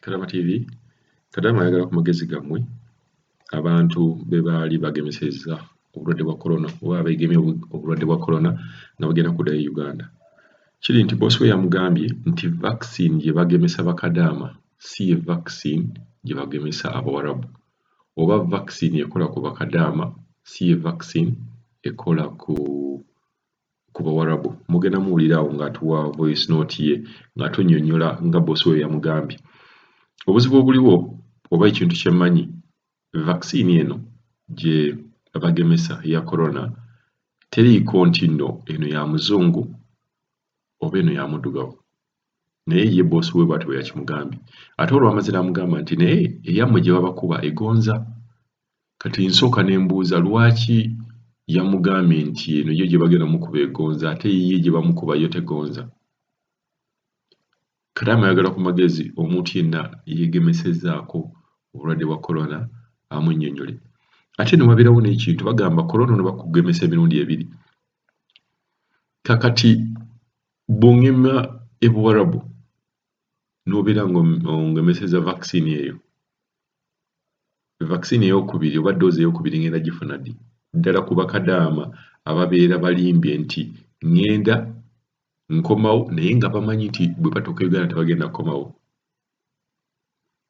Kalama TV kadama ayagala ku magezi gammwe abantu be baali bagemesezza obulwadde bwa corona oba abeegemye obulwadde bwa corona nga bagenda kuddayo e Uganda. Kiri nti bosi we yamugambye nti vaccine gye bagemesa bakadaama si ye vaccine gye bagemesa abawarabu, oba vaccine ekola ku bakadaama si ye vaccine ekola ku bawarabu. Mugenda muwulira awo ng'atuwa voice note ye ng'atunnyonnyola nga bosi we yamugambye. Obuzibu obuliwo oba ekintu kye mmanyi, vaccine eno gye bagemesa eya corona teriiko nti nno eno ya muzungu oba eno ya muddugavu, naye ye bosi we bw'ati bwe yakimugambye. Ate olw'amaze n'amugamba nti naye eyammwe gye babakuba egonza. Kati nsooka ne mbuuza lwaki yamugambye nti eno yo gye bagenda mukuba egonza ate ye gye bamukuba yo tegonza. Kadaama ayagala ku magezi omuntu yenna yeegemesezzaako obulwadde bwa corona amunnyonnyole. Ate ne wabeerawo n'ekintu bagamba corona ono bakugemesa emirundi ebiri. Kakati bw'ongema e Buwarabu n'obeera ng'ongemesezza vaccine eyo, vaccine ey'okubiri oba ddoozi ey'okubiri ngenda gifuna ddi? Ddala ku bakadaama ababeera balimbye nti ŋŋenda nkomawo naye nga bamanyi nti bwe batuuka Uganda tebagenda kukomawo.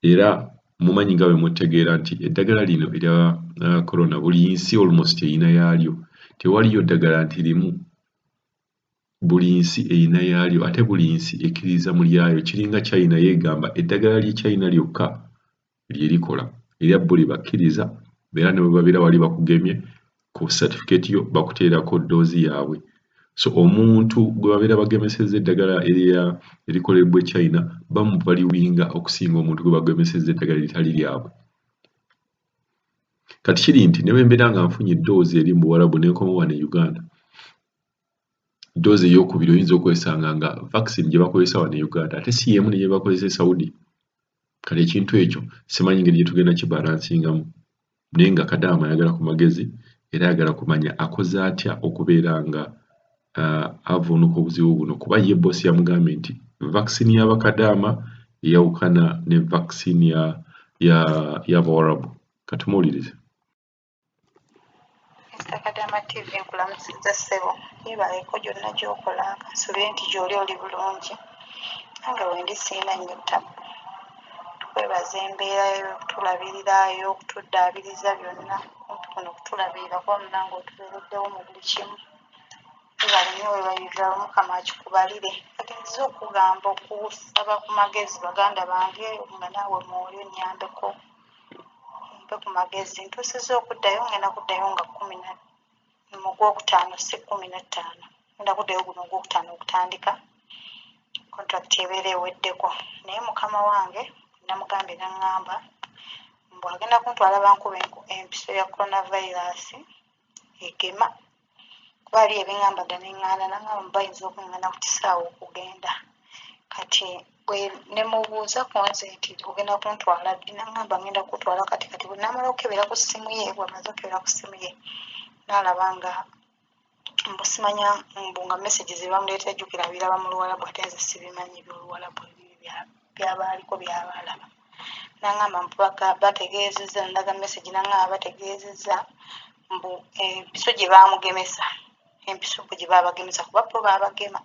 Era mumanyi nga bwe mutegeera nti eddagala lino erya corona buli nsi almost eyina yaalyo. Tewaliyo ddagala nti limu, buli nsi eyina yaalyo ate buli nsi ekkiriza mu lyayo. Kiringa China yeegamba eddagala ly'e China lyokka lye likola era bo lye bakkiriza, era ne bwe babeera wali bakugemye ku certificate yo bakuteerako ddoozi yaabwe. So omuntu gwe babeera bagemesezza eddagala erikolebbwa e China bamuvaluinga okusinga omuntu gwe bagemesezza eddagala eritali lyabwe. Kati kiri nti ne bwe mbeera nga nfunye eddoozi eri mu Buwarabu ne nkoma wano e Uganda, ddoozi ey'okubiri oyinza okwesanga nga vaccine gye bakozesa wano e Uganda ate si y'emu ne gye bakozesa e Saudi. Kale ekintu ekyo simanyi ngeri gye tugenda kibalansingamu, naye nga Kadaama ayagala ku magezi era ayagala kumanya akoze atya okubeera nga avvuunuka obuzibu buno, kuba ye bosi yamugambye nti vaccine y'Abakadaama eyawukana ne vaccine y'Abawarabu. Katumuwulirize. Mr. Kadaama TV nkulamusizza ssebo, yeebaleko gyonna gy'okola, nsuubire nti gy'oli oli bulungi. Nange wendi sirina nnyo ttabu. Tukwebaza embeera y'okutulabirira, y'okutuddaabiriza byonna, kumpi kuno okutulabirira kuba munange otubeereddewo mu buli kimu. Weebale nnyo weebalirira Mukama akikubalire. Kati nzize okugamba okusaba ku magezi baganda bange nga naawe mwoyo nnyambeko. Mpe ku magezi ntuusizza okuddayo, ngenda kuddayo nga 10 mu Gwokutaano si 15. Ngenda kuddayo guno Ogwokutaano okutandika contract ebeera eweddeko. Naye mukama wange namugambye n'aŋŋamba mbu agenda kuntwala bankuba empiso ya coronavirus egema. Kuba ali ebiŋŋamba dda neŋŋaana, n'aŋŋamba mbu bayinza okuŋŋaana ku kisaawe okugenda. Kati bwe ne mubuuza ku nze nti ogenda kuntwala ddi, n'aŋŋamba ngenda kutwala kati bwe naamala okukebera ku ssimu ye, bw'amaze okukebera ku ssimu ye n'alaba nga mbu simanya mbu nga message ze bamuleetera jjukira biraba mu Luwarabu ate nze sibimanyi eby'Oluwarabu byabaaliko byabaalaba. N'aŋŋamba mbu bategeezezza, ndaga message n'aŋŋamba bategeezezza mbu empiso gye baamugemesa, empiso gye baabagemesa kuba bo baabagema,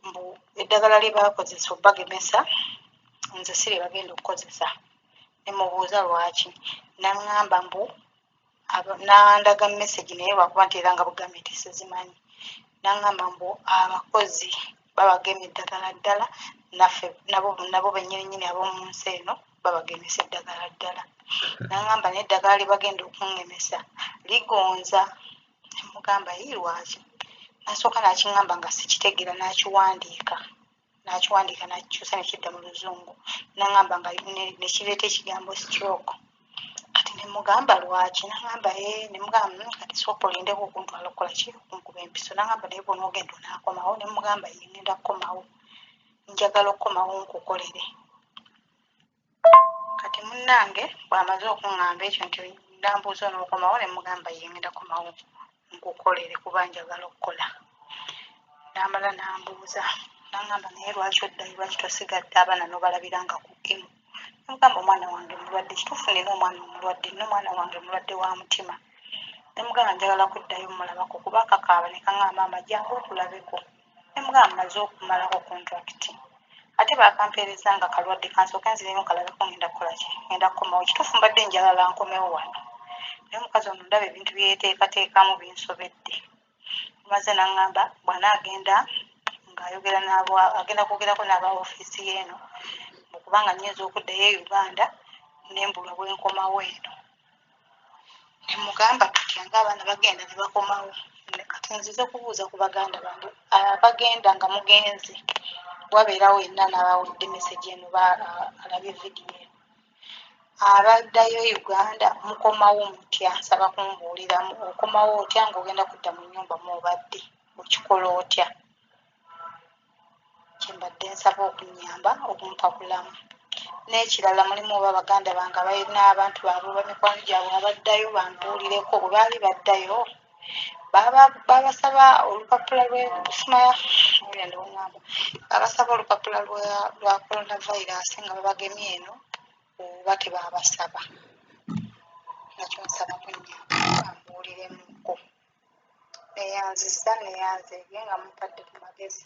mbu eddagala lye baakozesa obbagemesa nze si lye bagenda okukozesa. Ne mubuuza lwaki, n'aŋŋamba mbu n'andaga message naye lwakuba nti era nga bugambye nti sizimanyi. N'aŋŋamba mbu abakozi babagemye eddagala ddala, naffe nabo bennyini ab'omu nsi eno babagemesa eddagala ddala. N'aŋŋamba n'eddagala lye bagenda okungemesa ligonza. Ne mugamba yi lwaki? N'asooka n'akiŋŋamba nga sikitegeera, n'akiwandiika n'akikyusa ne kidda mu Luzungu. N'aŋŋamba nga ne kireeta ekigambo stroke. Kati ne mugamba lwaki? N'aŋŋamba ne mugamba kati sooka olindeko okuntwala okukola ki, okunkuba empiso. N'aŋŋamba naye bw'onoogenda onaakomawo. Ne mugamba ye ngenda kukomawo, njagala okukomawo nkukolere. Kati munnange bw'amaze okuŋŋamba ekyo nti ndambuuza onookomawo, ne mugamba ye ngenda kukomawo nkukolere kuba njagala okukola. N'amala n'ambuuza n'aŋŋamba naye lwaki oddayo, lwaki tosigadde abaana n'obalabira nga ku emu nemugamba omwana wange mulwadde kituufu nina omwana omulwadde nina omwana wange mulwadde wa mutima nemugamba njagala kuddayo mulabako kuba kakaaba ne kaŋŋamba maama jangu okulabeko nemugamba maze okumalako contract ate bakampeereza nga kalwadde kansooke nzireyo nkalabeko ngenda kukola ki ngenda kukomawo kituufu mbadde njalala nkomewo wano naye omukazi ono ndaba ebintu bye yeeteekateekamu binsobedde maze naŋŋamba bw'anaagenda ng'ayogera agenda kwogerako n'aba ofiisi y'eno okubanga nnyinza okuddayo e Uganda nembulwa bwe nkomawo eno nemugamba tutya ng'abaana bagenda ne bakomawo kati nzize kubuuza ku baganda bange abagenda nga mugenzi bwabeerawo yenna n'abawulidde message eno alabye vidiyo eno abaddayo Uganda mukomawo mutya nsaba kumbuuliramu okomawo otya ng'ogenda kudda mu nnyumba mw'obadde okikola otya kyembadde nsaba okunnyamba okumpa bulamu n'ekirala mulimu oba baganda bange abalina abantu baabwe bamikwano gyabwe abaddayo bambuulireko bwe baali baddayo babasaba olupapula lw'esumaya olyandowongamba babasaba olupapula lwa coronavirus nga babagemye eno oba tebabasaba nakyo nsaba kunnyamba bambuuliremuko neyanziza neyanzeege nga mumpadde ku magezi